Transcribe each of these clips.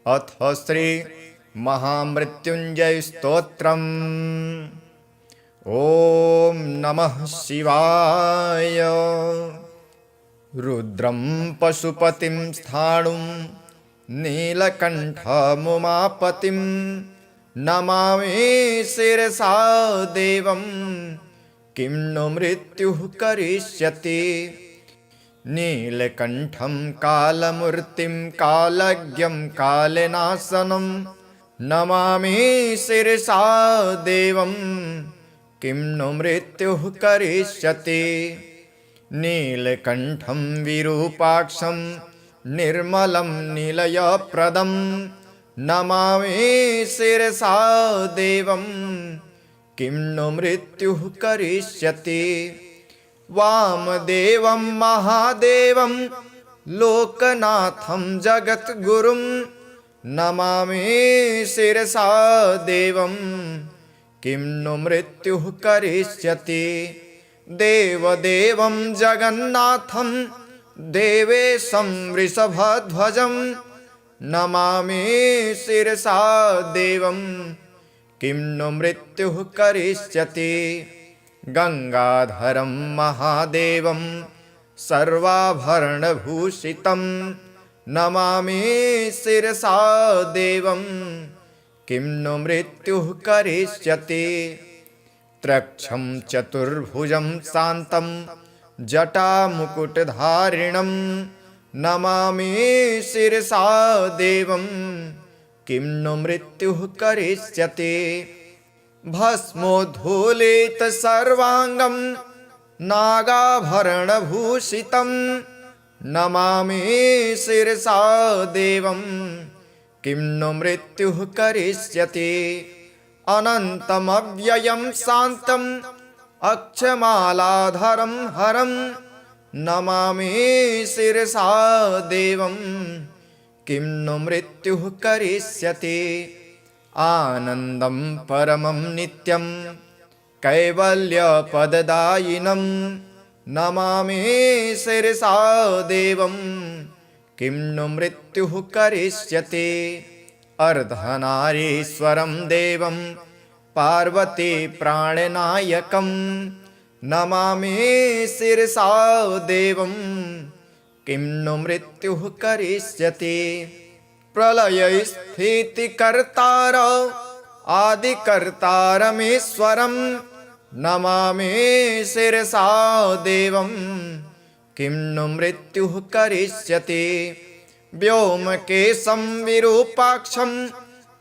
अथ श्री महामृत्युंजय स्तोत्रम्। ओम नमः शिवाय। रुद्रं पशुपतिं स्थाणुं नीलकण्ठमुमापतिं नमामि शिरसा देवं। किं नु मृत्युः करिष्यति। नीलकण्ठं कालमूर्तिं कालज्ञं कालनाशनं नमामि शिरसा देवं। किं नु मृत्युः करिष्यति। नीलकण्ठं विरूपाक्षं निर्मलं निलयप्रदं नमामि शिरसा देवं। किं नु मृत्युः करिष्यति। वामदेवं महादेवं लोकनाथं जगद्गुरुं नमामि शिरसा देवं। किं नु मृत्युः करिष्यति। देवदेवं जगन्नाथं देवेशं वृषभध्वजं नमामि शिरसा देवं। किं नु मृत्युः करिष्यति। गंगाधरं महादेवं सर्वाभरणभूषितं नमामि शिरसा देवं। किं नु मृत्युः करिष्यति। त्रक्षं चतुर्भुजं शान्तं जटामुकुटधारिणं नमामि शिरसा देवं। किं नु मृत्युः करिष्यति। भस्मोद्धूलित सर्वांगं नागाभरणभूषितं नमामि शिरसा देवं। किं नु मृत्युः करिष्यति। अनन्तमव्ययं शान्तं अक्षमालाधरं हरं नमामि शिरसा देवं। किं नु मृत्युः करिष्यति। आनन्दं परमं नित्यं कैवल्यपददायिनं नमामि शिरसा देवं। किं नु मृत्युः करिष्यति। अर्धनारीश्वरं देवं पार्वती प्राणनायकं नमामि शिरसा देवं। किं नु मृत्युः करिष्यति। प्रलयस्थितिकर्तार आदिकर्तारमीश्वरं नमामि शिरसा देवं। किं नु मृत्युः करिष्यति। व्योमकेशं विरूपाक्षं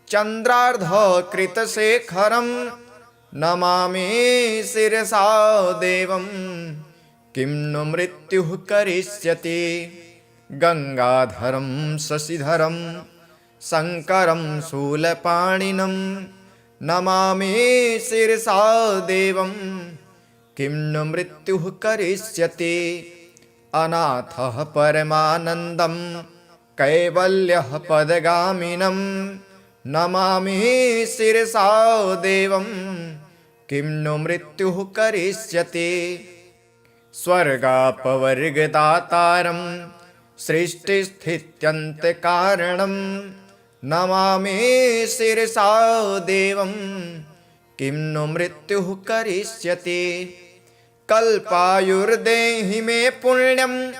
चन्द्रार्धकृतशेखरं नमामि शिरसा देवं। किं नु मृत्युः करिष्यति। गंगाधरं शशिधरं शङ्करं शूलपाणिनं नमामि शिरसा देवं। किं नु मृत्युः करिष्यति। अनाथः परमानन्दं कैवल्यः पदगामिनं नमामि शिरसा देवं। किं नु मृत्युः करिष्यति। स्वर्गापवर्गदातारं सृष्टिस्थित्यन्तकारणं नमामि शिरसा देवं। किं नु मृत्युः करिष्यति। कल्पायुर्देहि मे पुण्यं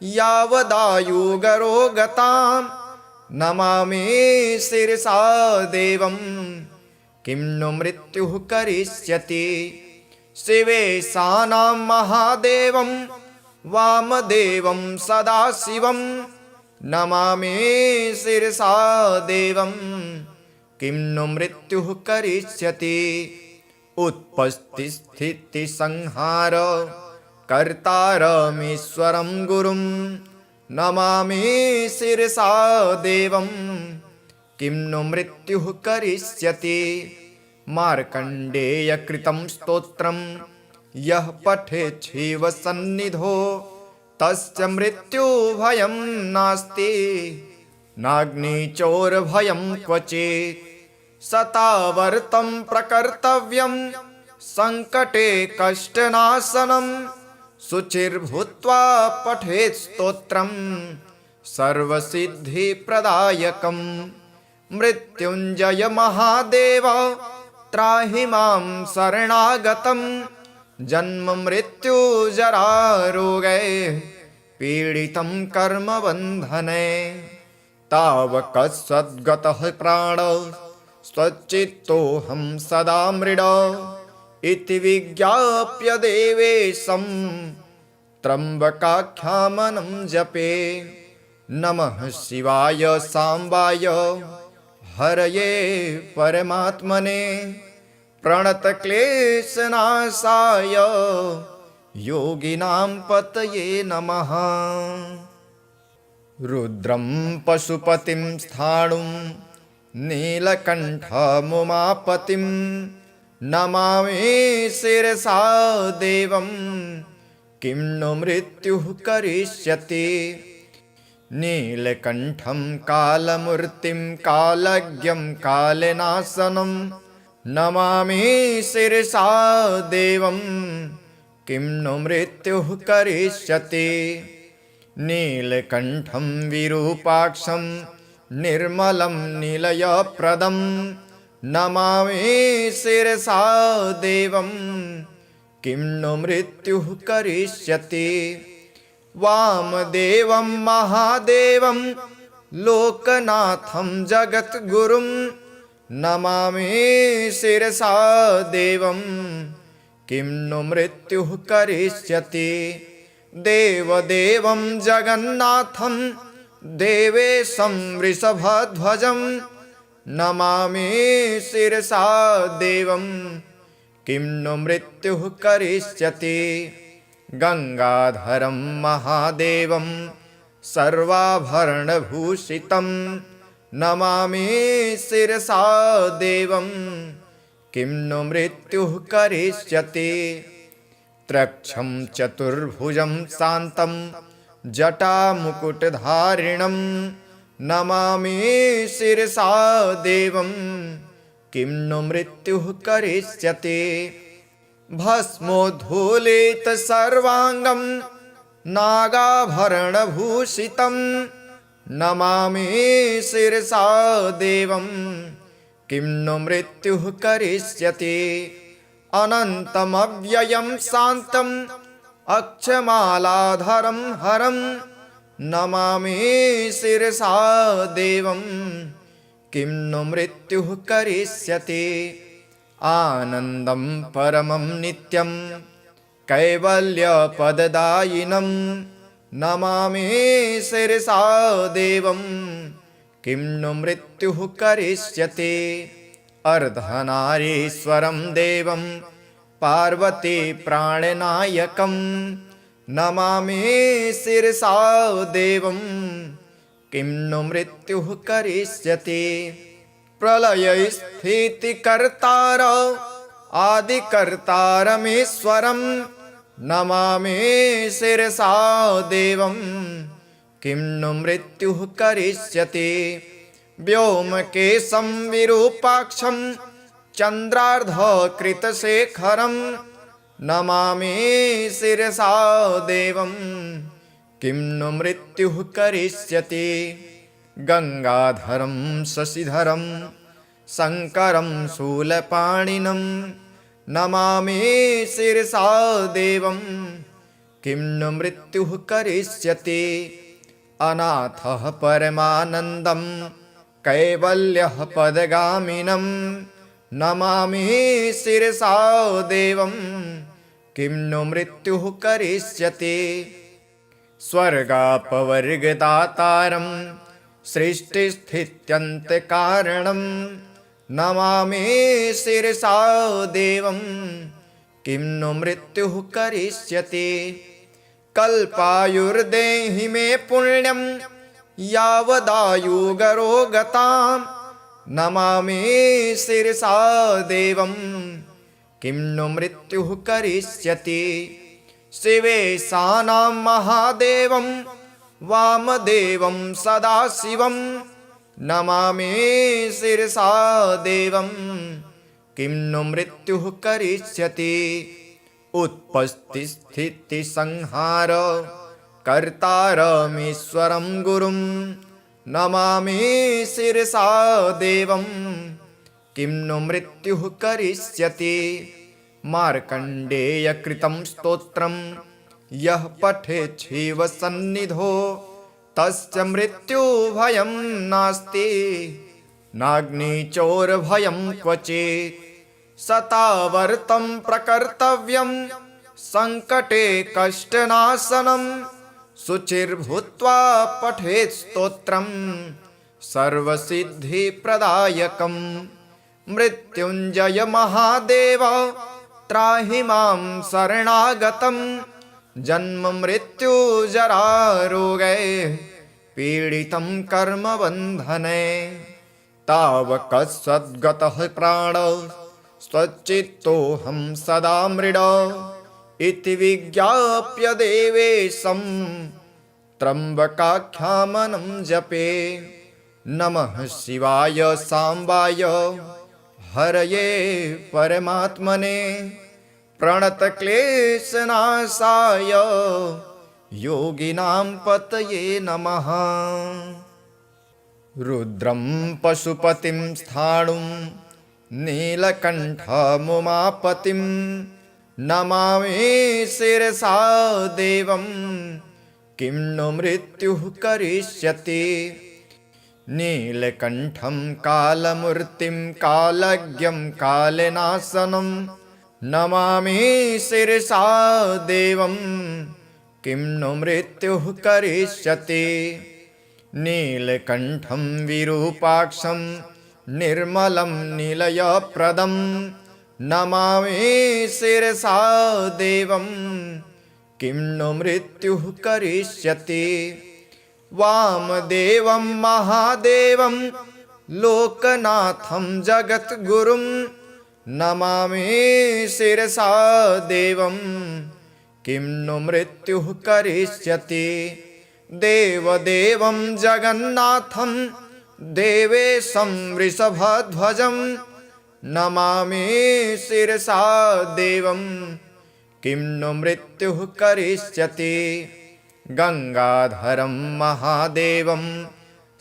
यावदायुगरोगतां नमामि शिरसा देवं। किं नु मृत्युः करिष्यति। शिवेशानां महादेवं वामदेवं सदाशिवं नमामि शिरसा देवं। किं नु मृत्युः करिष्यति। उत्पत्तिस्थितिसंहार कर्तारमीश्वरं गुरुं नमामि शिरसा देवं। किं नु मृत्युः करिष्यति। मार्कण्डेयकृतं स्तोत्रं यः पठेत् शिवसन्निधौ तस्य मृत्युभयं नास्ति नाग्निचोरभयं क्वचित्। शतावर्तं प्रकर्तव्यं संकटे कष्टनाशनं शुचिर्भूत्वा पठेत् स्तोत्रं सर्वसिद्धिप्रदायकं। मृत्युञ्जय महादेव त्राहि मां शरणागतं जन्म मृत्युजरा रोगै पीडितं कर्मबन्धने तावकसद्गतः प्राण स्वच्चित्तोऽहं सदा मृड इति विज्ञाप्य देवेशं त्र्यम्बकाख्यामनं जपे नमः शिवाय साम्बाय हरये परमात्मने प्रणतक्लेशनाशाय योगिनां पतये नमः। रुद्रं पशुपतिं स्थाणुं नीलकण्ठमुमापतिं नमामि शिरसा देवं किं नु मृत्युः करिष्यति। नीलकण्ठं कालमूर्तिं कालज्ञं कालनाशनं नमामि शिरसा देवं किं नु मृत्युः करिष्यति। नीलकण्ठं विरूपाक्षं निर्मलं निलयप्रदं नमामि शिरसा देवं किं नु मृत्युः करिष्यति। वामदेवं महादेवं लोकनाथं जगद्गुरुं नमामि शिरसा देवं किं नु मृत्युः करिष्यति। देवदेवं जगन्नाथं देवेशं वृषभध्वजं नमामि शिरसा देवं किं नु मृत्युः करिष्यति। गंगाधरं महादेवं सर्वाभरणभूषितं नमामि शिरसा देवं किं नु मृत्युः करिष्यति। त्रक्षं चतुर्भुजं शान्तं जटामुकुटधारिणं नमामि शिरसा देवं किं नु मृत्युः करिष्यति। भस्मोद्धूलित सर्वांगं नागाभरणभूषितं नमामि शिरसा देवं किं नु मृत्युः करिष्यति। अनन्तमव्ययं शान्तम् अक्षमालाधरं हरं नमामि शिरसा देवं किं नु मृत्युः करिष्यति। आनन्दं परमं नित्यं कैवल्यपददायिनं नमामि शिरसा देवं किं नु मृत्युः करिष्यति। अर्धनारीश्वरं देवं पार्वती प्राणनायकं नमामि शिरसा देवं किं नु मृत्युः करिष्यति। प्रलयस्थितिकर्तार आदिकर्तारमीश्वरं नमामि शिरसा देवं किं नु मृत्युः करिष्यति। व्योमकेशं विरूपाक्षं चन्द्रार्धकृतशेखरं नमामि शिरसा देवं किं नु मृत्युः करिष्यति। गंगाधरं शशिधरं शङ्करं शूलपाणिनं नमामि शिरसा देवं किं नु मृत्युः करिष्यति। अनाथः परमानन्दं कैवल्यः पदगामिनं नमामि शिरसा देवं किं नु मृत्युः करिष्यति। स्वर्गापवर्गदातारं सृष्टिस्थित्यन्तकारणं नमामि शिरसा देवं किं नु मृत्युः करिष्यति। कल्पायुर्देहि मे पुण्यं यावदायुगरोगतां नमामि शिरसा देवं किं नु मृत्युः करिष्यति। शिवेशानां महादेवं वामदेवं सदाशिवं नमामि शिरसा देवं किं नु मृत्युः करिष्यति। उत्पत्तिस्थितिसंहार कर्तारमीश्वरं गुरुं नमामि शिरसा देवं किं नु मृत्युः करिष्यति। मार्कण्डेयकृतं स्तोत्रं यः पठेत् शिवसन्निधौ तस्य मृत्युभयं नास्ति नाग्निचोरभयं क्वचित्। शतावर्तं प्रकर्तव्यं सङ्कटे कष्टनाशनं शुचिर्भूत्वा पठेत् स्तोत्रं सर्वसिद्धिप्रदायकम्। मृत्युञ्जय महादेव त्राहि मां शरणागतं जन्म मृत्युजरारोगैः पीडितं कर्मबन्धने। तावकसद्गतः प्राण स्वच्चित्तोऽहं सदा मृड इति विज्ञाप्य देवेशं त्र्यम्बकाख्यामनं जपे। नमः शिवाय साम्बाय हरये परमात्मने प्रणतक्लेशनाशाय योगिनां पतये नमः। रुद्रं पशुपतिं स्थाणुं नीलकण्ठमुमापतिं नमामि शिरसा देवं किं नु मृत्युः करिष्यति। नीलकण्ठं कालमूर्तिं कालज्ञं कालनाशनं नमामि शिरसा देवं किं नु मृत्युः करिष्यति। नीलकण्ठं विरूपाक्षं निर्मलं निलयप्रदं नमामि शिरसा देवं किं नु मृत्युः करिष्यति। वामदेवं महादेवं लोकनाथं जगद्गुरुं नमामि शिरसा देवं किं नु मृत्युः करिष्यति। देवदेवं जगन्नाथं देवेशं वृषभध्वजं नमामि शिरसा देवं किं नु मृत्युः करिष्यति। गंगाधरं महादेवं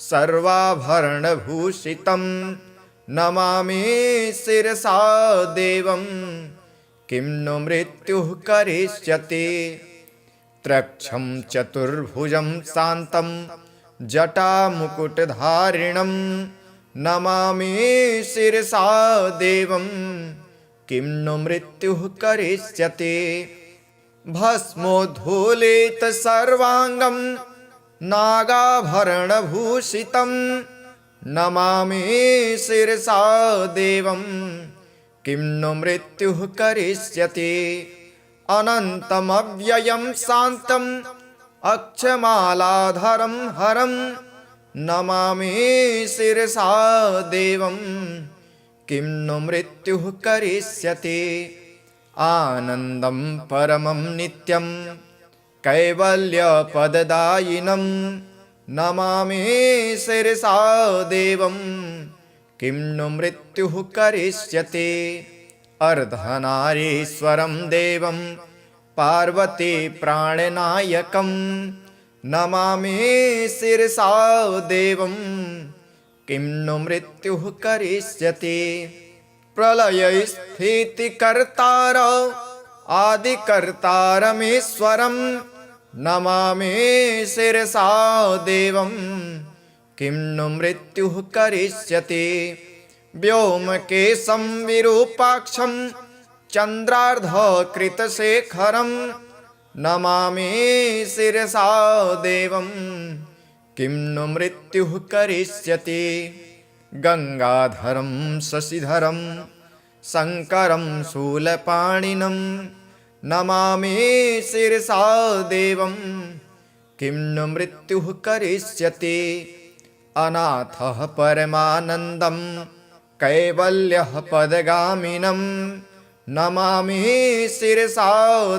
सर्वाभरणभूषितं नमामि शिरसा देवं किं नु मृत्युः करिष्यति। त्रक्षं चतुर्भुजं शान्तं जटामुकुटधारिणं नमामि शिरसा देवं किं नु मृत्युः करिष्यति। भस्मोद्धूलित सर्वाङ्गं नागाभरणभूषितं नमामि शिरसा देवं किं नु मृत्युः करिष्यति। अनन्तमव्ययं शान्तं अक्षमालाधरं हरं नमामि शिरसा देवं किं नु मृत्युः करिष्यति। आनन्दं परमं नित्यं कैवल्यपददायिनं नमामि शिरसा देवं किं नु मृत्युः करिष्यति। अर्धनारीश्वरं देवं पार्वती प्राणनायकं नमामि शिरसा देवं किं नु मृत्युः करिष्यति। प्रलयस्थितिकर्तार आदिकर्तारमीश्वरं नमामि शिरसा देवं किं नु मृत्युः करिष्यति। व्योमकेशं विरूपाक्षं चन्द्रार्धकृतशेखरं नमामि शिरसा देवं किं नु मृत्युः करिष्यति। गंगाधरं शशिधरं शङ्करं शूलपाणिनं नमामि शिरसा देवं किं नु मृत्युः करिष्यति। अनाथः परमानन्दं कैवल्यः पदगामिनं नमामि शिरसा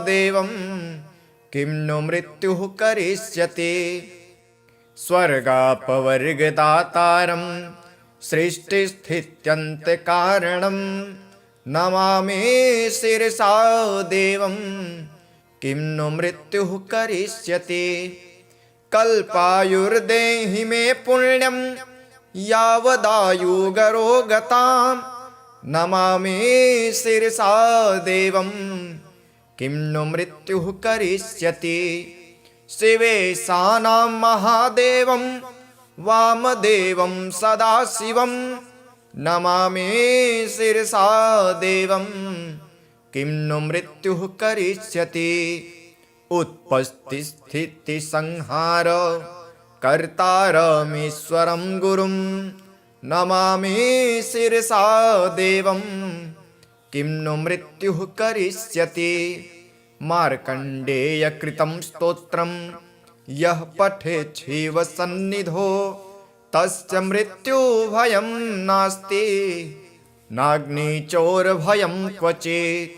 देवं किं नु मृत्युः करिष्यति। स्वर्गापवर्गदातारं सृष्टिस्थित्यन्तकारणं नमामि शिरसा देवं किं नु मृत्युः करिष्यति। कल्पायुर्देहि मे पुण्यं यावदायुगरोगतां नमामि शिरसा देवं किं नु मृत्युः करिष्यति। शिवेशानां महादेवं वामदेवं सदाशिवं नमामि शिरसा देवं किं नु मृत्युः करिष्यति। उत्पत्तिस्थितिसंहार कर्तारमीश्वरं गुरुं नमामि शिरसा देवं किं नु मृत्युः करिष्यति। मार्कण्डेयकृतं स्तोत्रं यः पठेत् शिवसन्निधौ तस्य मृत्युभयं नास्ति नाग्निचोरभयं क्वचित्।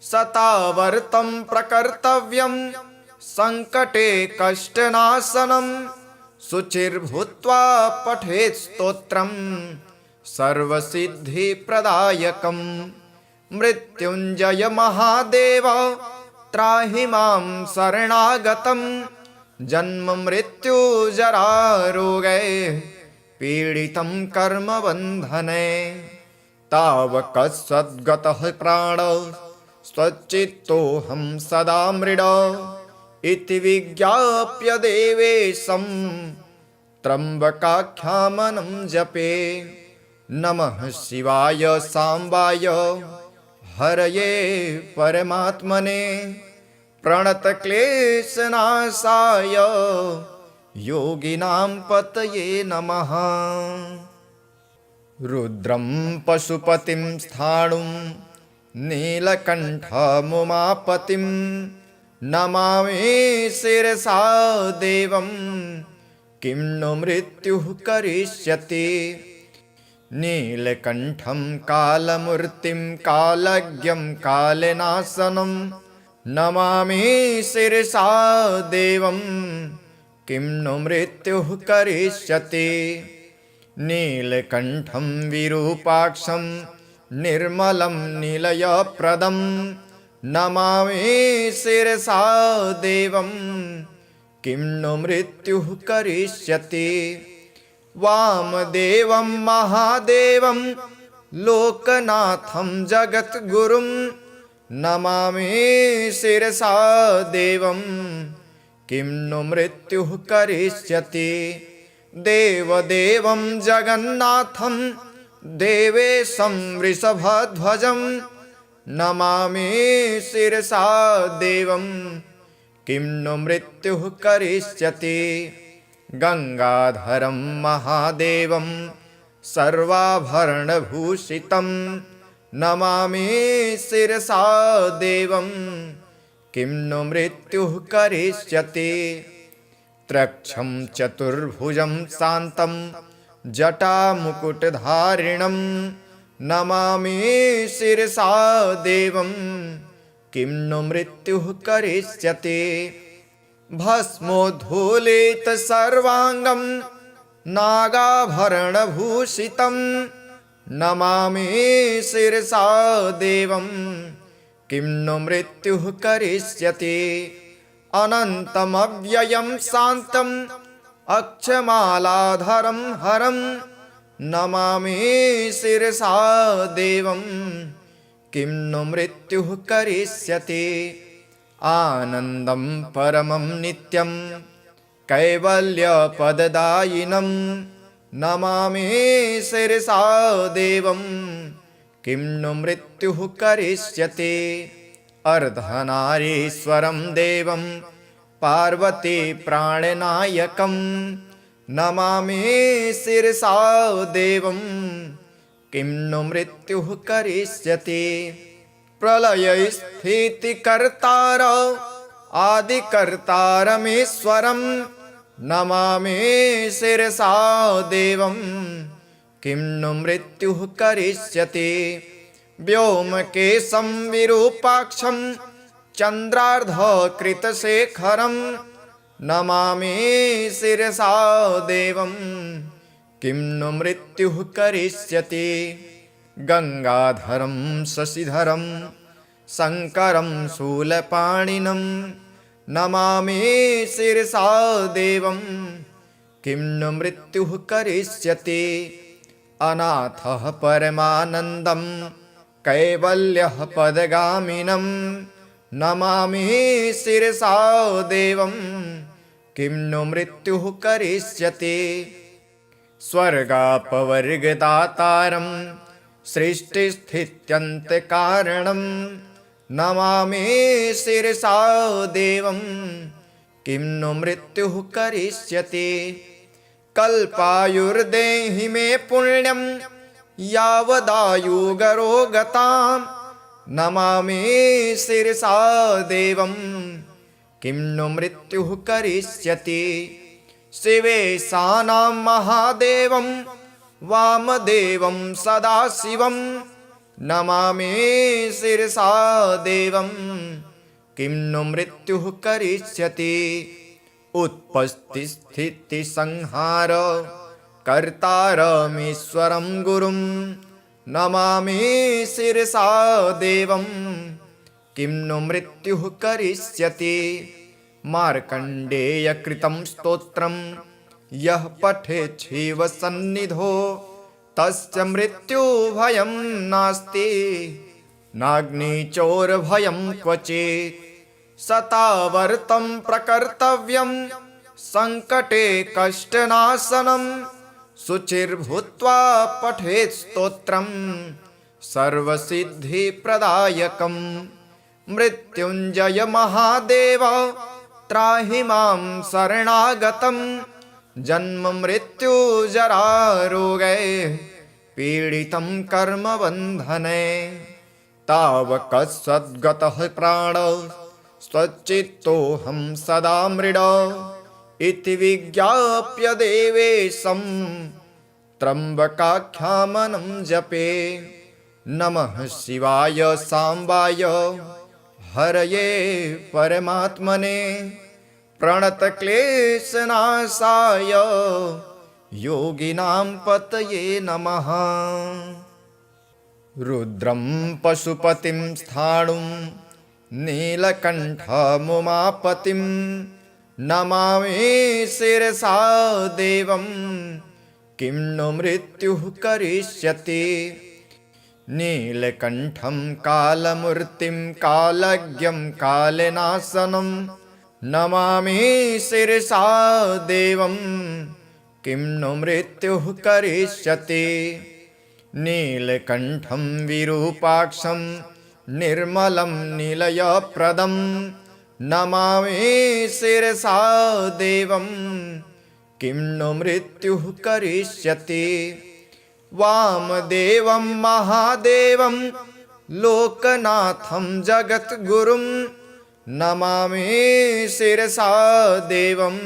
शतावर्तं प्रकर्तव्यं सङ्कटे कष्टनाशनं शुचिर्भूत्वा पठेत् स्तोत्रं सर्वसिद्धिप्रदायकं। मृत्युञ्जय महादेव त्राहि मां शरणागतं जन्म मृत्युजरारोगैः पीडितं कर्मबन्धने। तावकसद्गतः प्राण स्वच्चित्तोऽहं सदा मृड इति विज्ञाप्य देवेशं त्र्यम्बकाख्यामनं जपे। नमः शिवाय साम्बाय हरये परमात्मने प्रणतक्लेशनाशाय योगिनां पतये नमः। रुद्रं पशुपतिं स्थाणुं नीलकण्ठमुमापतिं नमामि शिरसा देवं किं नु मृत्युः करिष्यति। नीलकण्ठं कालमूर्तिं कालज्ञं कालनाशनं नमामि शिरसा देवं किं नु मृत्युः करिष्यति। नीलकण्ठं विरूपाक्षं निर्मलं निलयप्रदं नमामि शिरसा देवं किं नु मृत्युः करिष्यति। वामदेवं महादेवं लोकनाथं जगद्गुरुं नमामि शिरसा देवं किं नु मृत्युः करिष्यति। देवदेवं जगन्नाथं देवेशं वृषभध्वजं नमामि शिरसा देवं किं नु मृत्युः करिष्यति। गंगाधरं महादेवं सर्वाभरणभूषितं नमामि शिरसा देवं किं नु मृत्युः करिष्यति। त्रक्षं चतुर्भुजं शान्तं जटामुकुटधारिणं नमामि शिरसा देवं किं नु मृत्युः करिष्यति। भस्मोद्धूलित सर्वांगं नागाभरणभूषितं नमामि शिरसा देवं किं नु मृत्युः करिष्यति। अनन्तमव्ययं शान्तं अक्षमालाधरं हरं नमामि शिरसा देवं किं नु मृत्युः करिष्यति। आनन्दं परमं नित्यं कैवल्यपददायिनं नमामि शिरसा देवं किं नु मृत्युः करिष्यति। अर्धनारीश्वरं देवं पार्वती प्राणनायकं नमामि शिरसा देवं किं नु मृत्युः करिष्यति। प्रलयस्थितिकर्तार आदिकर्तारमीश्वरं नमामि शिरसा देवं किं नु मृत्युः करिष्यति। व्योमकेशं विरूपाक्षं चन्द्रार्धकृतशेखरं नमामि शिरसा देवं किं नु मृत्युः करिष्यति। गंगाधरं शशिधरं शङ्करं शूलपाणिनं नमामि शिरसा देवं किं नु मृत्युः करिष्यति अनाथः परमानन्दं कैवल्यः पदगामिनं नमामि शिरसा देवं किं नु मृत्युः करिष्यति स्वर्गापवर्गदातारं सृष्टिस्थित्यन्तकारणं नमामि शिरसा देवं किं नु मृत्युः करिष्यति कल्पायुर्देहि मे पुण्यं यावदायुगरोगतां नमामि शिरसा देवं किं नु मृत्युः करिष्यति शिवेशानां महादेवं वामदेवं सदाशिवं नमामि शिरसा देवं किं नु मृत्युः करिष्यति उत्पत्तिस्थितिसंहार कर्तारमीश्वरं गुरुं नमामि शिरसा देवं किं नु मृत्युः करिष्यति मार्कण्डेयकृतं स्तोत्रं यः पठेत् शिवसन्निधौ तस्य मृत्युभयं नास्ति नाग्निचोरभयं क्वचित् शतावर्तं प्रकर्तव्यं सङ्कटे कष्टनाशनं शुचिर्भूत्वा पठेत् स्तोत्रं सर्वसिद्धिप्रदायकं मृत्युञ्जय महादेव त्राहि मां शरणागतं जन्म मृत्यु जरा रोगै पीडितं कर्मबन्धने तावकसद्गतः प्राण स्वच्चित्तोऽहं सदा मृड इति विज्ञाप्य देवेशं त्र्यम्बकाख्यामनं जपे नमः शिवाय साम्बाय हरये परमात्मने प्रणतक्लेशनाशाय योगिनां पतये नमः रुद्रं पशुपतिं स्थाणुं नीलकण्ठमुमापतिं नमामि शिरसा देवं किं नु मृत्युः करिष्यति नीलकण्ठं कालमूर्तिं कालज्ञं कालनाशनं नमामि शिरसा देवं किं नु मृत्युः करिष्यति नीलकण्ठं विरूपाक्षं निर्मलं निलयप्रदं नमामि शिरसा देवं किं नु मृत्युः करिष्यति वामदेवं महादेवं लोकनाथं जगद्गुरुं नमामि शिरसा देवं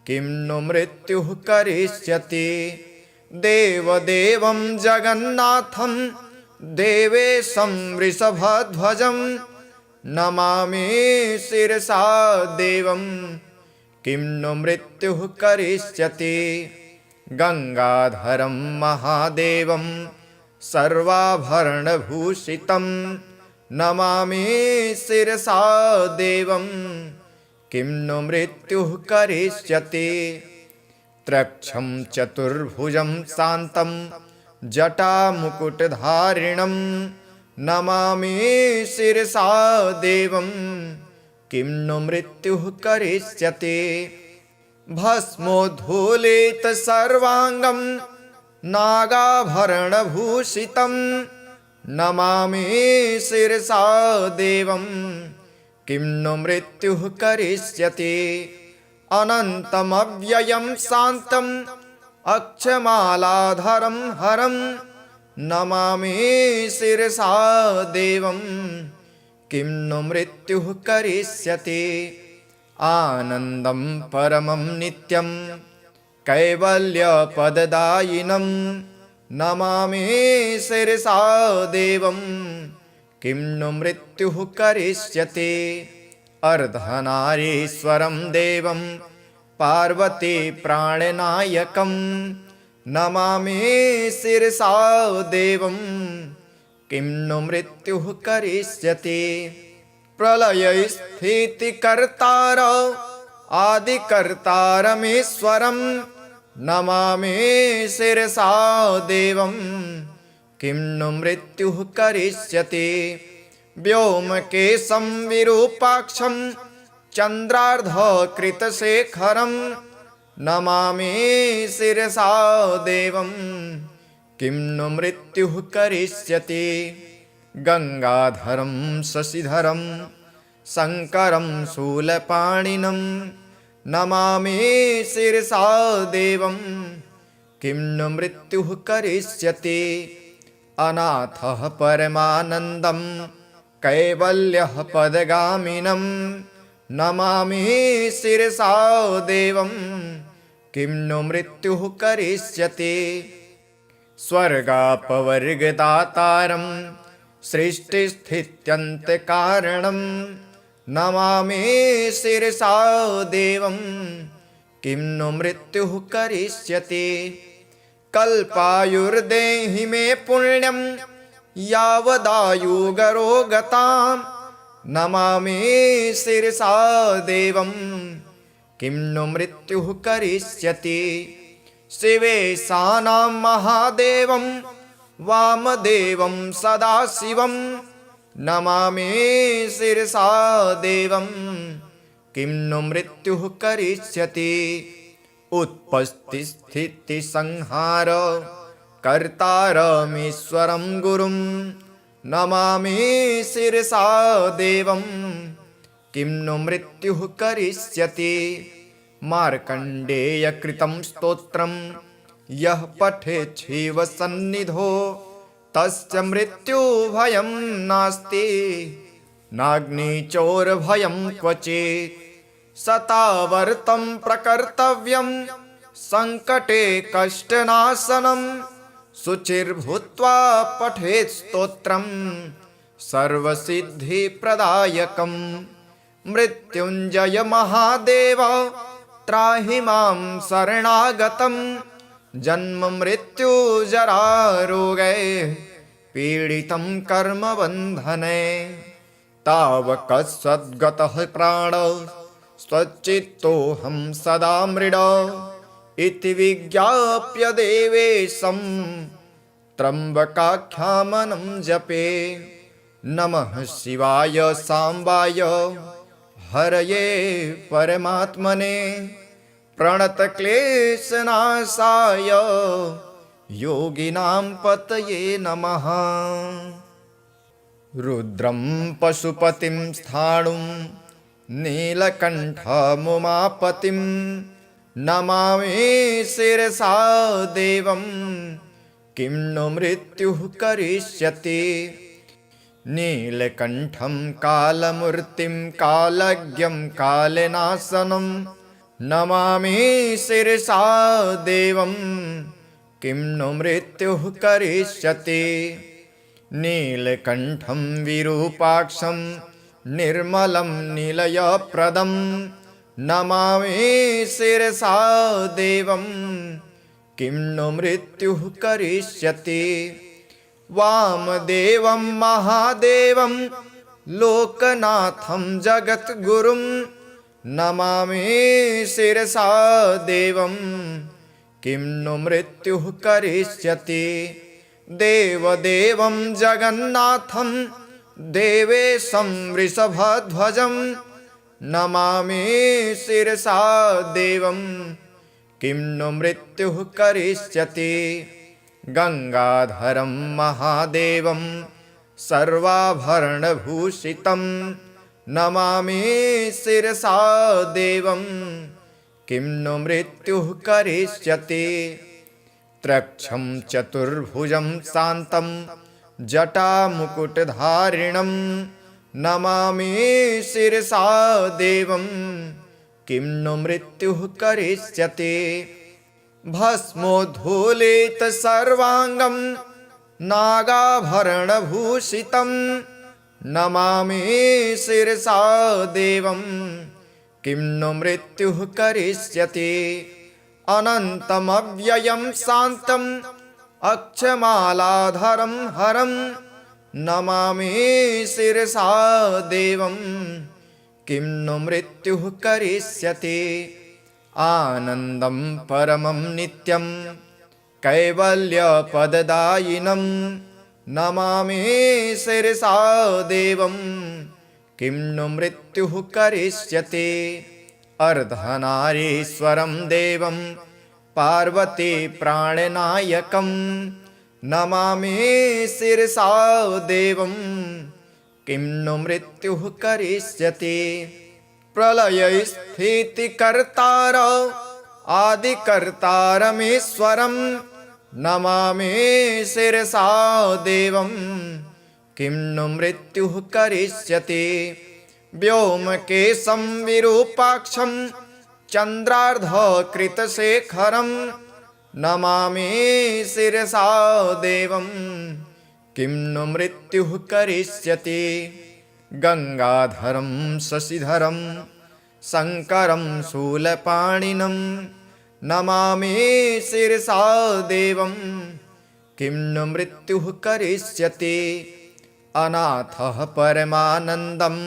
किं नु मृत्युः करिष्यति देवदेवं जगन्नाथं देवेशं वृषभध्वजं नमामि शिरसा देवं किं नु मृत्युः करिष्यति गंगाधरं महादेवं सर्वाभरणभूषितं नमामि शिरसा देवं किं नु मृत्युः करिष्यति त्रक्षं चतुर्भुजं शान्तं जटामुकुटधारिणं नमामि शिरसा देवं किं नु मृत्युः करिष्यति भस्मोद्धूलितसर्वाङ्गं नागाभरणभूषितं नमामि शिरसा देवं किं नु मृत्युः करिष्यति अनन्तमव्ययं शान्तम् अक्षमालाधरं हरं नमामि शिरसा देवं किं नु मृत्युः करिष्यति आनन्दं परमं नित्यं कैवल्यपददायिनं नमामि शिरसा देवं किं नु मृत्युः करिष्यति अर्धनारीश्वरं देवं पार्वती प्राणनायकं नमामि शिरसा देवं किं नु मृत्युः करिष्यति प्रलयस्थितिकर्तार आदिकर्तारमीश्वरं नमामि शिरसा देवं किं नु मृत्युः करिष्यति। व्योमकेशं विरूपाक्षं चन्द्रार्धकृतशेखरं नमामि शिरसा देवं किं नु मृत्युः करिष्यति। गंगाधरं शशिधरं शङ्करं शूलपाणिनं नमामि शिरसा देवं किं नु मृत्युः करिष्यति। अनाथः परमानन्दं कैवल्यः पदगामिनं नमामि शिरसा देवं किं नु मृत्युः करिष्यति। स्वर्गापवर्गदातारं सृष्टिस्थित्यन्तकारणं नमामि शिरसा देवं किं नु मृत्युः करिष्यति। कल्पायुर्देहि मे पुण्यं यावदायुगरोगतां नमामि शिरसा देवं किं नु मृत्युः करिष्यति। शिवेशानां महादेवं वामदेवं सदाशिवं नमामि शिरसा देवं किं नु मृत्युः करिष्यति। उत्पत्तिस्थितिसंहार कर्तारमीश्वरं गुरुं नमामि शिरसा देवं किं नु मृत्युः करिष्यति। मार्कण्डेयकृतं स्तोत्रं यः पठेत् शिवसन्निधौ तस्य मृत्युभयं नास्ति नाग्निचोरभयं क्वचित्। शतावर्तं प्रकर्तव्यं संकटे कष्टनाशनं शुचिर्भूत्वा पठेत् स्तोत्रं सर्वसिद्धिप्रदायकं। मृत्युञ्जय महादेव त्राहि मां शरणागतं जन्म मृत्युजरारोगैः पीडितं कर्मबन्धने। तावकसद्गतः प्राण स्वच्चित्तोऽहं सदा मृड इति विज्ञाप्य देवेशं त्र्यम्बकाख्यामनं जपे। नमः शिवाय साम्बाय हरये परमात्मने प्रणतक्लेशनाशाय योगिनां पतये नमः। रुद्रं पशुपतिं स्थाणुं नीलकण्ठमुमापतिं नमामि शिरसा देवं किं नु मृत्युः करिष्यति। नीलकण्ठं कालमूर्तिं कालज्ञं कालनाशनं नमामि शिरसा देवं किं नु मृत्युः करिष्यति। नीलकण्ठं विरूपाक्षं निर्मलं निलयप्रदं नमामि शिरसा देवं किं नु मृत्युः करिष्यति। वामदेवं महादेवं लोकनाथं जगद्गुरुं नमामि शिरसा देवं किं नु मृत्युः करिष्यति। देवदेवं जगन्नाथं देवेशं वृषभध्वजं नमामि शिरसा देवं किं नु मृत्युः करिष्यति। गंगाधरं महादेवं सर्वाभरणभूषितं नमामि शिरसा देवं किं नु मृत्युः करिष्यति। त्रक्षं चतुर्भुजं शान्तं जटामुकुटधारिणं नमामि शिरसा देवं किं नु मृत्युः करिष्यति। भस्मोद्धूलित सर्वांगं नागाभरणभूषितं नमामि शिरसा देवं किं नु मृत्युः करिष्यति। अनन्तमव्ययं शान्तं अक्षमालाधरं हरं नमामि शिरसा देवं किं नु मृत्युः करिष्यति आनन्दं परमं नित्यं कैवल्यपददायिनं नमामि शिरसा देवं किं नु मृत्युः करिष्यति अर्धनारीश्वरं देवं पार्वती प्राणनायकं नमामि शिरसा देवं किं नु मृत्युः करिष्यति प्रलयस्थितिकर्तार आदिकर्तारमीश्वरं नमामि शिरसा देवं किं नु मृत्युः करिष्यति व्योमकेशं विरूपाक्षं चन्द्रार्धकृतशेखरं नमामि शिरसा देवं किं नु मृत्युः करिष्यति गंगाधरं शशिधरं शङ्करं शूलपाणिनं नमामि शिरसा देवं किं नु मृत्युः करिष्यति अनाथः परमानन्दं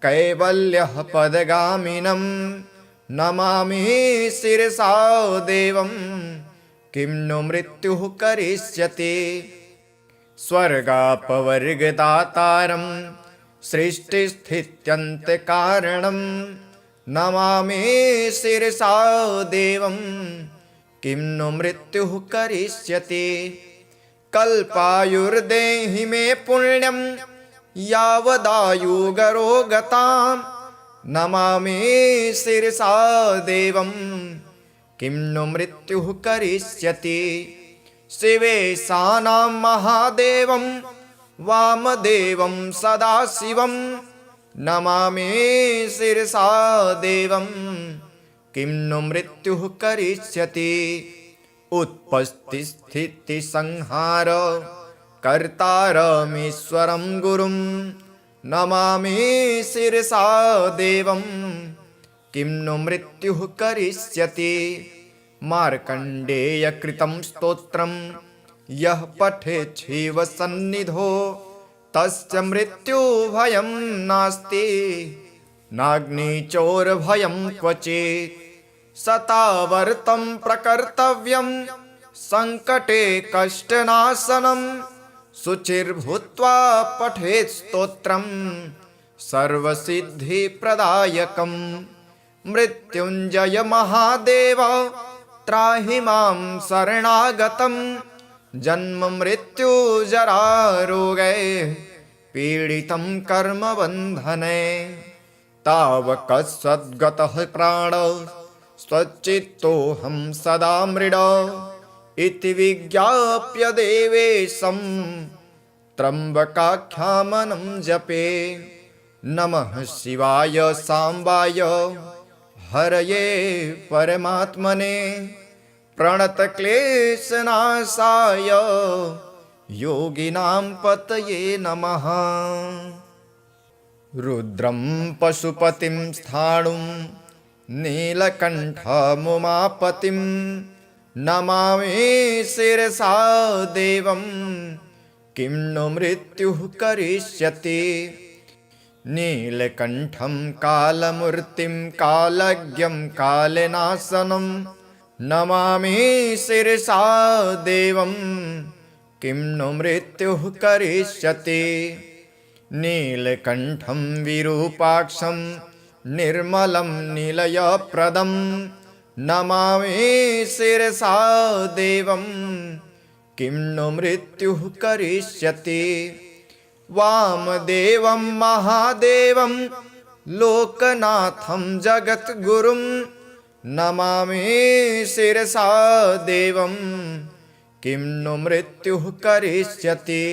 कैवल्यः पदगामिनं नमामि शिरसा देवं किं नु मृत्युः करिष्यति स्वर्गापवर्गदातारं सृष्टिस्थित्यन्तकारणं नमामि शिरसा देवं किं नु मृत्युः करिष्यति कल्पायुर्देहि मे पुण्यं यावदायुगरोगतां नमामि शिरसा देवं किं नु मृत्युः करिष्यति शिवेशानां महादेवं वामदेवं सदाशिवं नमामि शिरसा देवं किं नु मृत्युः करिष्यति उत्पत्तिस्थितिसंहार कर्तारमीश्वरं गुरुं नमामि शिरसा देवं किं नु मृत्युः करिष्यति मार्कण्डेयकृतं स्तोत्रं यः पठेत् शिवसन्निधौ तस्य मृत्युभयं नास्ति नाग्निचोरभयं क्वचित् शतावर्तं प्रकर्तव्यं संकटे कष्टनाशनं शुचिर्भूत्वा पठेत् स्तोत्रं सर्वसिद्धिप्रदायकं मृत्युञ्जय महादेव त्राहि मां शरणागतं जन्म मृत्यु जरा रोगे पीडितं कर्मबन्धने तावकसद्गतः प्राण स्वच्चित्तोऽहं सदा मृड इति विज्ञाप्य देवेशं त्र्यम्बकाख्यामनं जपे नमः शिवाय साम्बाय हरये परमात्मने प्रणतक्लेशनाशाय योगिनां पतये नमः रुद्रं पशुपतिं स्थाणुं नीलकण्ठमुमापतिं नमामि शिरसा देवं किं नु मृत्युः करिष्यति नीलकण्ठं कालमूर्तिं कालज्ञं कालनाशनं नमामि शिरसा देवं किं नु मृत्युः करिष्यति नीलकण्ठं विरूपाक्षं निर्मलं निलयप्रदं नमामि शिरसा देवं किं नु मृत्युः करिष्यति वामदेवं महादेवं लोकनाथं जगद्गुरुं नमामि शिरसा देवं किं नु मृत्युः करिष्यति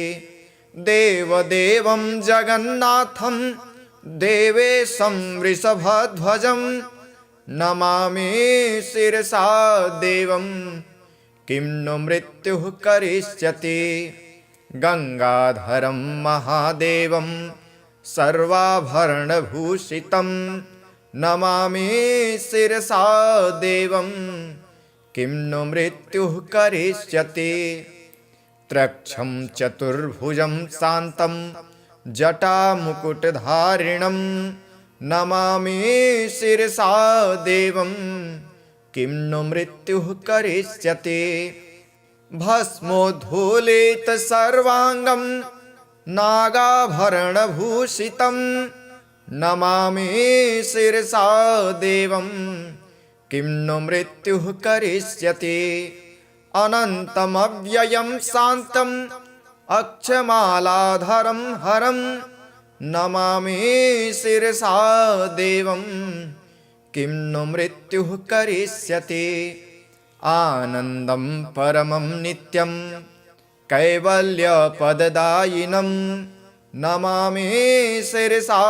देवदेवं जगन्नाथं देवेशं वृषभध्वजं नमामि शिरसा देवं किं नु मृत्युः करिष्यति गंगाधरं महादेवं सर्वाभरणभूषितं नमामि शिरसा देवं किं नु मृत्युः करिष्यति त्रक्षं चतुर्भुजं शान्तं जटामुकुटधारिणं नमामि शिरसा देवं किं नु मृत्युः करिष्यति। भस्मोद्धूलित सर्वाङ्गं नागाभरणभूषितं नमामि शिरसा देवं किं नु मृत्युः करिष्यति। अनन्तमव्ययं शान्तं अक्षमालाधरं हरं नमामि शिरसा देवं किं नु मृत्युः करिष्यति। आनन्दं परमं नित्यं कैवल्यपददायिनं नमामि शिरसा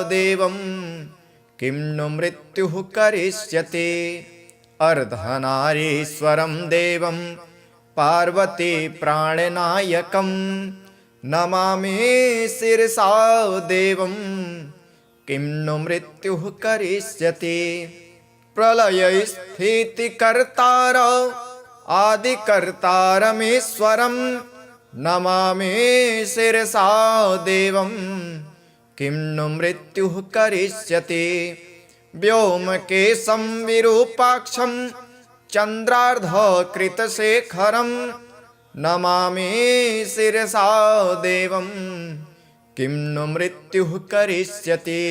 देवं किं नु मृत्युः करिष्यति। अर्धनारीश्वरं देवं पार्वती प्राणनायकं नमामि शिरसा देवं किं नु मृत्युः करिष्यति। प्रलयस्थितिकर्तार आदिकर्तारमीश्वरं नमामि शिरसा देवं किं नु मृत्युः करिष्यति। व्योमकेशं विरूपाक्षं चन्द्रार्धकृतशेखरं नमामि शिरसा देवं किं नु मृत्युः करिष्यति।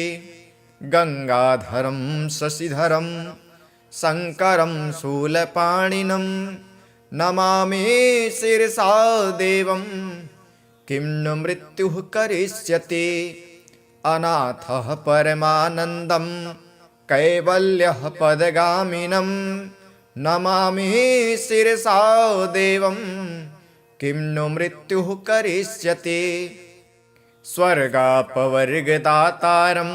गंगाधरं शशिधरं शङ्करं शूलपाणिनं नमामि शिरसा देवं किं नु मृत्युः करिष्यति। अनाथः परमानन्दं कैवल्यः पदगामिनं नमामि शिरसा देवं किं नु मृत्युः करिष्यति। स्वर्गापवर्गदातारं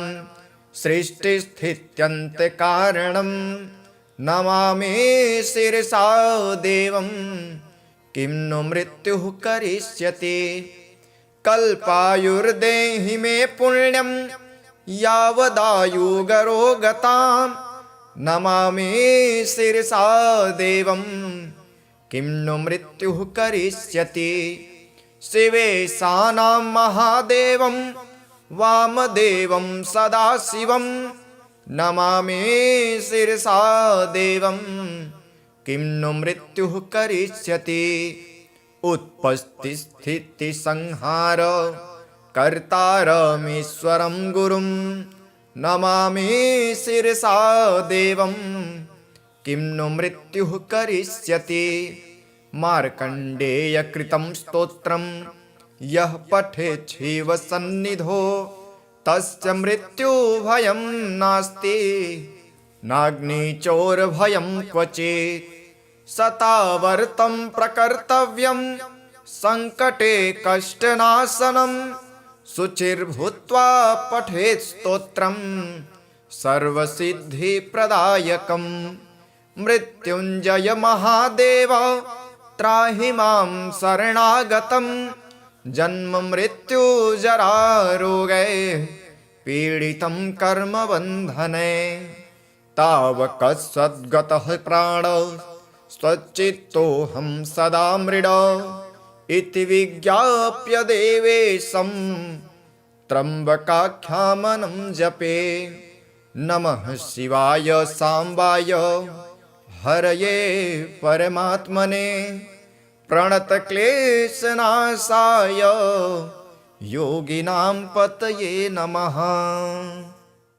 सृष्टिस्थित्यन्तकारणं नमामि शिरसा देवं किं नु मृत्युः करिष्यति। कल्पायुर्देहि मे पुण्यं यावदायुगरोगतां नमामि शिरसा देवं किं नु मृत्युः करिष्यति। शिवेशानां महादेवं वामदेवं सदाशिवं नमामि शिरसा देवं किं नु मृत्युः करिष्यति। उत्पत्तिस्थितिसंहार कर्तारमीश्वरं गुरुं नमामि शिरसा देवं किं नु मृत्युः करिष्यति। मार्कण्डेयकृतं स्तोत्रं यः पठेत् शिवसन्निधौ तस्य मृत्युभयं नास्ति नाग्निचोरभयं क्वचित्। शतावर्तं प्रकर्तव्यं सङ्कटे कष्टनाशनं शुचिर्भूत्वा पठेत् स्तोत्रं सर्वसिद्धिप्रदायकं। मृत्युञ्जय महादेव त्राहि मां शरणागतं जन्म मृत्युजरारोगैः पीडितं कर्मबन्धने। तावकसद्गतः प्राण स्वच्चित्तोऽहं सदा मृड इति विज्ञाप्य देवेशं त्र्यम्बकाख्यामनं जपे। नमः शिवाय साम्बाय हरये परमात्मने प्रणतक्लेशनाशाय योगिनां पतये नमः।